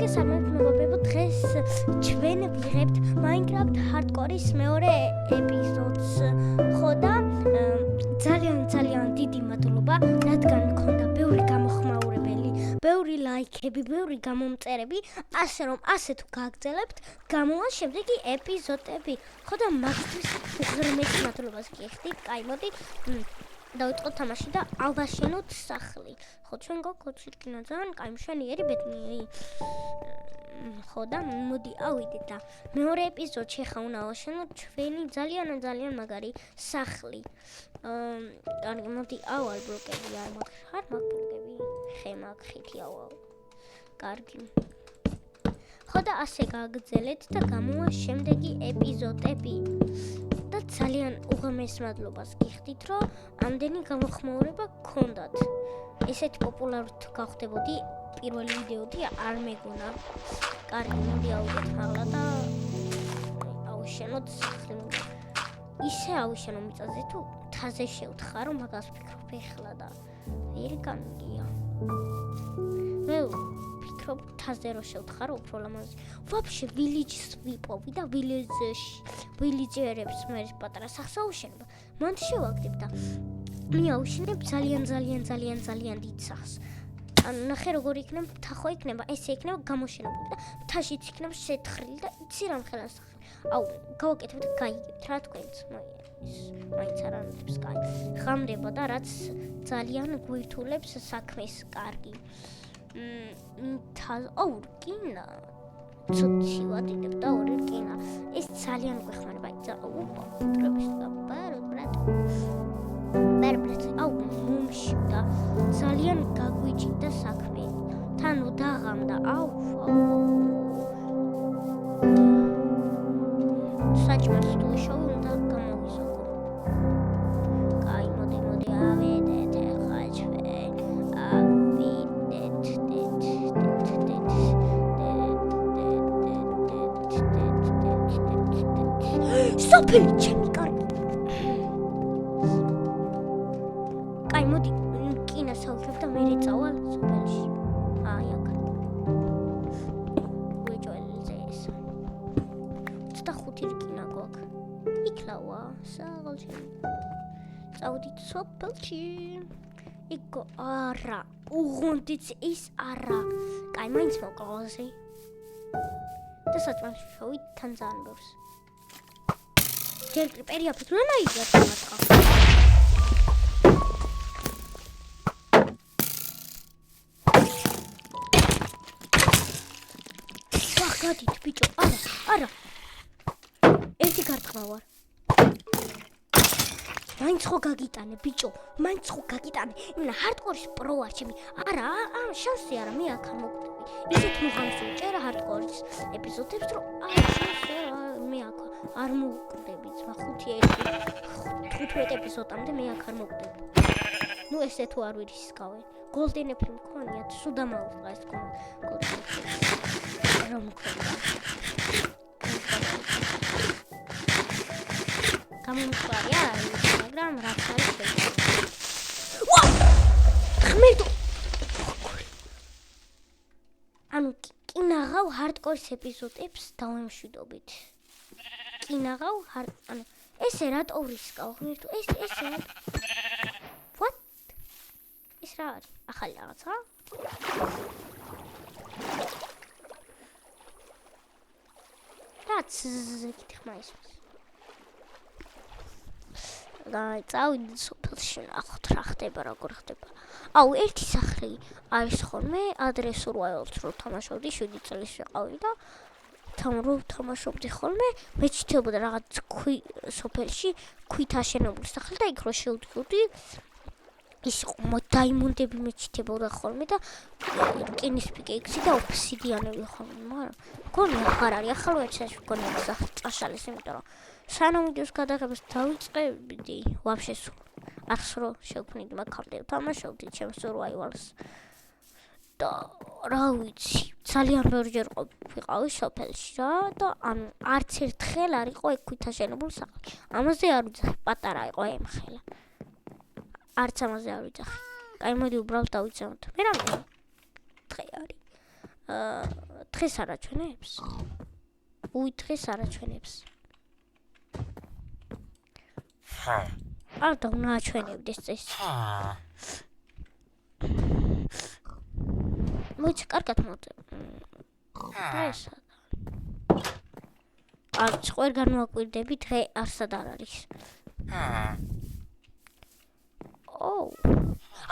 მოგესალმებით მეგობრებო, დღეს ჩვენ ვიღებთ Minecraft Hardcore-ის მეორე ეპიზოდს. ხო და ძალიან დიდი მადლობა, რადგან მქონდა ბევრი გამოხმაურებელი, ბევრი ლაიქები, ბევრი გამომწერები, ასე რომ ასე თუ გააგრძელებთ, გამოვა შემდეგი ეპიზოდები. ხო და მაგისთვის უღრმეს მადლობას გიხდით. კაი, მოდი დავიწყოთ თამაში და ავაშენოთ სახლი. ხო, ჩვენ გვაქვს რკინა ძალიან კაი მშვენიერი ბედნიერი. ხო და მოდი ავიდეთ და მეორე ეპიზოდში ხა უნდა ავაშენოთ ჩვენი ძალიან მაგარი სახლი. კარგი, მოდი ავალ ბლოკები არ მაქვს. ხარ მაგ ბლოკები? ხე მაგ ხითი ავალ. კარგი. ხო და ასე გააგრძელეთ და გამოვა შემდეგი ეპიზოდები. და ძალიან უღრმეს მადლობას გიხდით, რომ ამდენი გამოხმაურება გქონდათ. ესეთი პოპულარული გავხდებოდი პირველი ვიდეოდი არ მეგონა. კარგი, მოდი ავიდეთ მაღლა და ავშენოთ სახლი. ისე ავშენო მიწაზე თუ თაზე შევთხარო, მაგას ვფიქრობ ეხლა და ვერ გამიგია. მე ვფიქრობ თაზე რო შევთხარო უფრო ლამაზი. ვაფშე village-ს ვიპოვი და village-ერებს მე პატარა სახლს ავშენებ. მანდ შევაგდებ და მე ავშენებ ძალიან დიდ სახლს. ანუ ნახე როგორ იქნება, თახო იქნება, ესე იქნება გამოშენებული და თაშიც იქნება შეთხრილი და იცი რა მხელა სახლი. აუ, გავაკეთებ და გაიგებთ რა თქვენც. მაინც არ ანებს კაი. ხამდება და რაც ძალიან გვირთულებს საქმეს კარგი. აუ, რკინა. ცოტი ვადიდებ და ორი რკინა. ეს ძალიან გვეხმარება. ოპა, ფუტრების და ბარბრატ. აუ, მომში და ძალიან გაგვიჭირდა საქმე. თანო დაღამდა, აუ. საჭმელს თუ შოვი უნდა გამოვიზოგო. კაი, მოდი ავედეთ ახლა ჩვენ. სოფელი ჩემი კარგი. კაი, მოდი რკინას ავხებ და მე წავალ სოფელში. აი აქ. ვიჯოლზე ეს. 25 რკინა გვაქვს. იკლავა საღალში. წავდით სოფელში. იქო არა. უღონდიც ის არა. კაი, მაინც მოკავაზე. და საჭმელში შოვით თან ძალიან ბევრს. ჯერ პერიაფებს რა ნაიდია თამაშა. ვახადით ბიჭო, არა. ერთი გარტყმა ვარ. მაინც ხო გაგიტანე ბიჭო, იმენა ჰარდკორის პრო ვარ ჩემი. არა, შანსი არა, მე აქ არ მოგდები. ისეთ მუღამს უჭერა ჰარდკორის ეპიზოდებს, რომ შანსი არა, მე აქ არ მოგდები. 15 ეპიზოდამდე მე აქ არ მოგდები. ნუ ესე თუ არ ვირისკავენ. Golden Apple მქონიათ, სუდა მოვყვა ეს Golden Apple. რა მქონდა? გამომწვარია, მაგრამ რაც არის შეიძლება. ვაუ! ხმერდო. ანუ კინაღავ ჰარდკორის ეპიზოდებს დავემშვიდობით. კინაღავ ანუ ესე რატო ვისკავ ხმერდო? ესე What? ეს რა არის? ახალი რაღაცა? რაც გითხმა ის. წავიდეთ სოფელში ნახოთ რა ხდება, როგორ ხდება. აუ, ერთი სახლი არის ხოლმე ადრე survival-ს რო თამაშობდი 7 წელს ვიყავი და თამაშობდი ხოლმე, მეჩითებოდა რაღაც სოფელში ქვით აშენებული სახლი და იქ რო შევდიოდი ის დაიმონდები მეჩითებოდა ხოლმე და რკინის პიკექსი და ოფსიდიანები ხოლმე, მაგრამ გონი ახარ არის, ახალ ვერციაში გონი სახლი წაშალეს, იმიტომ რომ სანამ ვიდეოს გადაღებას დავიწყებდი, ვაფშე სულ არც რო შევქმნიდი მაგამდე თამაშობდი ჩემს survival-ს. და რა ვიცი, ძალიან ბევრჯერ ვიყავი სოფელში რა და ანუ არც ერთხელ არ იყო ეგ ქვით აშენებული სახლი. ამაზე არ ვიძახი, პატარა იყო ემხელა. არც ამაზე არ ვიძახი. კაი, მოდი უბრალოდ დავიცემოთ. მე რა მგონი? დღე არის დღეს არაჩვენებს? უი, დღეს არაჩვენებს. არ უნდა აჩვენებდეს წესი. მოიცა, კარგად მოდე. დღეს არც ყველ განვაკვირდები, დღე არსად არ არის.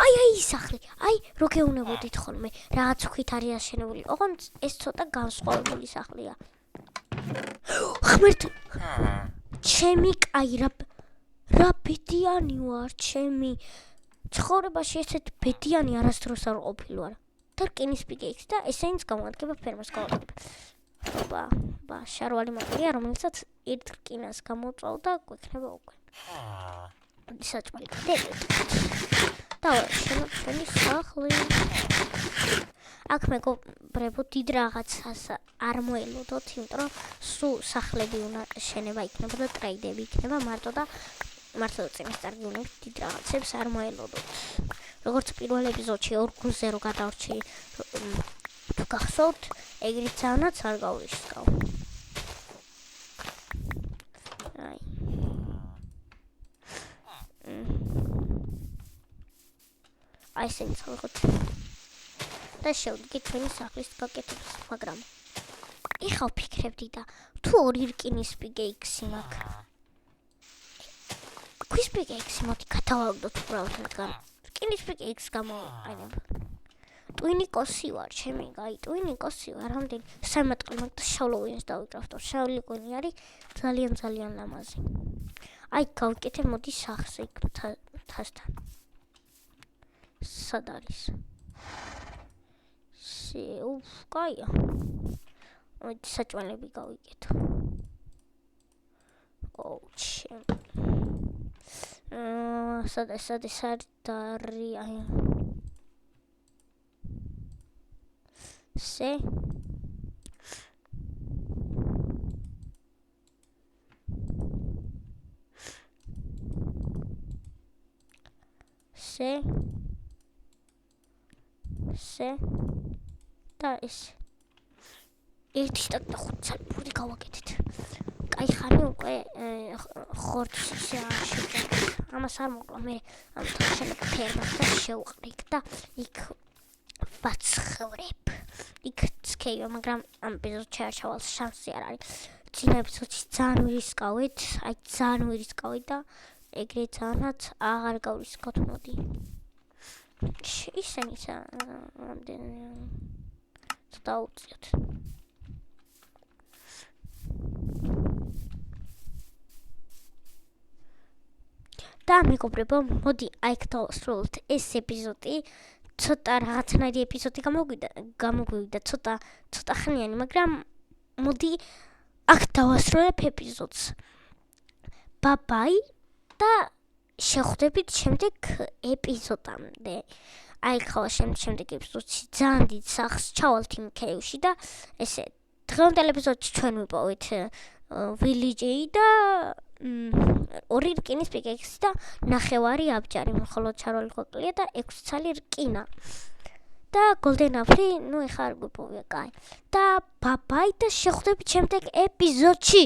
აი სახლი. აი, რო გეუნებოდით ხოლმე, რაღაც ქვით არის აშენებული. ოღონდ ეს ცოტა განსხვავებული სახლია. ღმერთო. ჩემი კაი რა ბედიანი ვარ, ჩემი. ცხოვრებაში ესეთ ბედიანი არასდროს არ ყოფილი ვარ. და რკინის პიკეიქს და ესენიც გამოადგება ფერმას გავაკეთებ. ბა, შარვალი მოკრია, რომელსაც ერთ რკინას გამოწვავ და გვექნება უკვე. საჭმელი და შენობის სახლი. აქ მეგობრებო, დიდ რაღაცას არ მოელოდოთ, იმიტომ რომ სულ სახლები უნდა შენება იქნება და ტრეიდები იქნება მარტო წინასწარმეტყველებით დიდ რაღაცებს არ მოელოდოთ. როგორც პირველ ეპიზოდში 2-ზე რო გადავრჩი თუ გახსოვთ, ეგრით ძალიანაც არ გავრისკავ. აი ესენიც ხალხოთ. და შევდგით ჩვენი სახლის გაკეთებას, მაგრამ ეხლა ვფიქრებდი და თუ ორი რკინის პიკეიქსი მაქვს. ქვის პიკეიქსი მოდი გადავაგდოთ უბრალოდ რადგან რკინის პიკეიქსს გამოვაყენებ. ტვინიკოსი ვარ, ჩემი კაი, ტვინიკოსი ვარ, რამდენი სამატყლი მაგ და შავლოვინს დავიკრავთ. შავლი კვინი არის ძალიან ლამაზი. აი გავკეთებ მოდი სახლს იქ თასთან. სად არის? კაია. მოდი საჭმელები გავიკეთო. სად არის აი Se. და ეს 1.5 საათი გავაკეთეთ. კაი ხანი უკვე ხორცს შეჭამ. ამას არ მოკლა მე ამ თაშენ ფერმას და შევყრიგ და იქ ვაცხოვრებ. იქ ცქეიო, მაგრამ ამ ეპიზოდში ჩააჩავალ შანსი არ არის. წინა ეპიზოდში ძალიან ვირისკავით, და ეგრე ძალიანაც აღარ გავრისკავთ მოდი. ისინი რამდენი დავუწიოთ. და მეგობრებო, მოდი აიქ დავასრულოთ ეს ეპიზოდი. ცოტა რაღაცნაირი ეპიზოდი გამოგვივიდა, ცოტა ხნიანი, მაგრამ მოდი აქ დავასრულებ ეპიზოდს. ბაი და შეხვდებით შემდეგ ეპიზოდამდე. აი ხავა შემდეგ ეპიზოდში ძალიან დიდ სახს ჩავალთ იმ ქეივში და ესე დღევანდელ ეპიზოდში ჩვენ ვიპოვეთ ვილიჯი და ორი რკინის პიკეიქსი და ნახევარი აბჯარი, მხოლოდ ჩარვალი ყოფილია და 6 ცალი რკინა. და golden apple, ეხლა არ გვიპოვია, კაი. და ბაი და შეხვდებით შემდეგ ეპიზოდში.